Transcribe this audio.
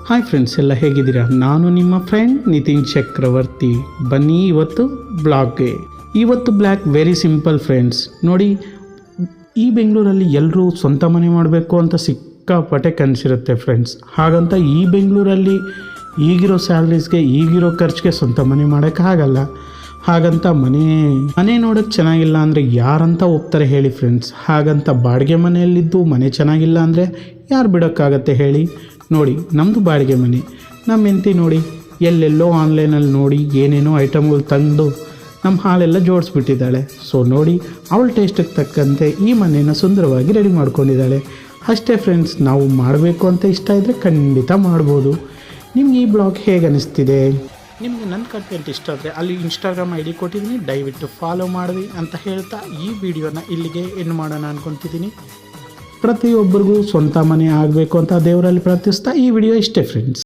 Hi friends, ಎಲ್ಲ ಹೇಗಿದ್ದೀರಾ? ನಾನು ನಿಮ್ಮ ಫ್ರೆಂಡ್ ನಿತಿನ್ ಚಕ್ರವರ್ತಿ. ಬನ್ನಿ ಇವತ್ತು ಬ್ಲಾಗ್ಗೆ. ಇವತ್ತು ಬ್ಲಾಗ್ ವೆರಿ ಸಿಂಪಲ್ ಫ್ರೆಂಡ್ಸ್. ನೋಡಿ, ಈ ಬೆಂಗಳೂರಲ್ಲಿ ಎಲ್ಲರೂ ಸ್ವಂತ ಮನೆ ಮಾಡಬೇಕು ಅಂತ ಸಿಕ್ಕಾಪಟ್ಟೆ ಕನಸಿರುತ್ತೆ ಫ್ರೆಂಡ್ಸ್. ಹಾಗಂತ ಈ ಬೆಂಗಳೂರಲ್ಲಿ ಈಗಿರೋ ಸ್ಯಾಲ್ರೀಸ್ಗೆ ಈಗಿರೋ ಖರ್ಚಿಗೆ ಸ್ವಂತ ಮನೆ ಮಾಡೋಕ್ಕಾಗಲ್ಲ. ಹಾಗಂತ ಮನೆ ನೋಡೋಕ್ಕೆ ಚೆನ್ನಾಗಿಲ್ಲ ಅಂದರೆ ಯಾರಂತ ಒಪ್ತಾರೆ ಹೇಳಿ ಫ್ರೆಂಡ್ಸ್. ಹಾಗಂತ ಬಾಡಿಗೆ ಮನೆಯಲ್ಲಿದ್ದು ಮನೆ ಚೆನ್ನಾಗಿಲ್ಲ ಅಂದರೆ ಯಾರು ಬಿಡೋಕ್ಕಾಗತ್ತೆ ಹೇಳಿ. ನೋಡಿ, ನಮ್ಮದು ಬಾಡಿಗೆ ಮನೆ. ನಮ್ಮ ಹೆಂಡತಿ ನೋಡಿ ಎಲ್ಲೆಲ್ಲೋ ಆನ್ಲೈನಲ್ಲಿ ನೋಡಿ ಏನೇನೋ ಐಟಮ್ಗಳು ತಂದು ನಮ್ಮ ಹಾಲೆಲ್ಲ ಜೋಡಿಸ್ಬಿಟ್ಟಿದ್ದಾಳೆ. ಸೊ ನೋಡಿ, ಅವಳ ಟೇಸ್ಟಿಗೆ ತಕ್ಕಂತೆ ಈ ಮನೆಯನ್ನು ಸುಂದರವಾಗಿ ರೆಡಿ ಮಾಡ್ಕೊಂಡಿದ್ದಾಳೆ. ಅಷ್ಟೇ ಫ್ರೆಂಡ್ಸ್, ನಾವು ಮಾಡಬೇಕು ಅಂತ ಇಷ್ಟ ಇದ್ದರೆ ಖಂಡಿತ ಮಾಡ್ಬೋದು. ನಿಮ್ಗೆ ಈ ಬ್ಲಾಗ್ ಹೇಗೆ ಅನ್ನಿಸ್ತಿದೆ? ನಿಮಗೆ ನನ್ನ ಕಂಟೆಂಟ್ ಇಷ್ಟ ಆದರೆ ಅಲ್ಲಿ ಇನ್ಸ್ಟಾಗ್ರಾಮ್ ID ಕೊಟ್ಟಿದ್ದೀನಿ, ದಯವಿಟ್ಟು ಫಾಲೋ ಮಾಡಿರಿ ಅಂತ ಹೇಳ್ತಾ ಈ ವಿಡಿಯೋನ ಇಲ್ಲಿಗೆ ಎಂಡ್ ಮಾಡೋಣ ಅಂದ್ಕೊತಿದ್ದೀನಿ. ಪ್ರತಿಯೊಬ್ಬರಿಗೂ ಸ್ವಂತ ಮನೆ ಆಗಬೇಕು ಅಂತ ದೇವರಲ್ಲಿ ಪ್ರಾರ್ಥಿಸ್ತಾ ಈ ವಿಡಿಯೋ ಇಷ್ಟೇ ಫ್ರೆಂಡ್ಸ್.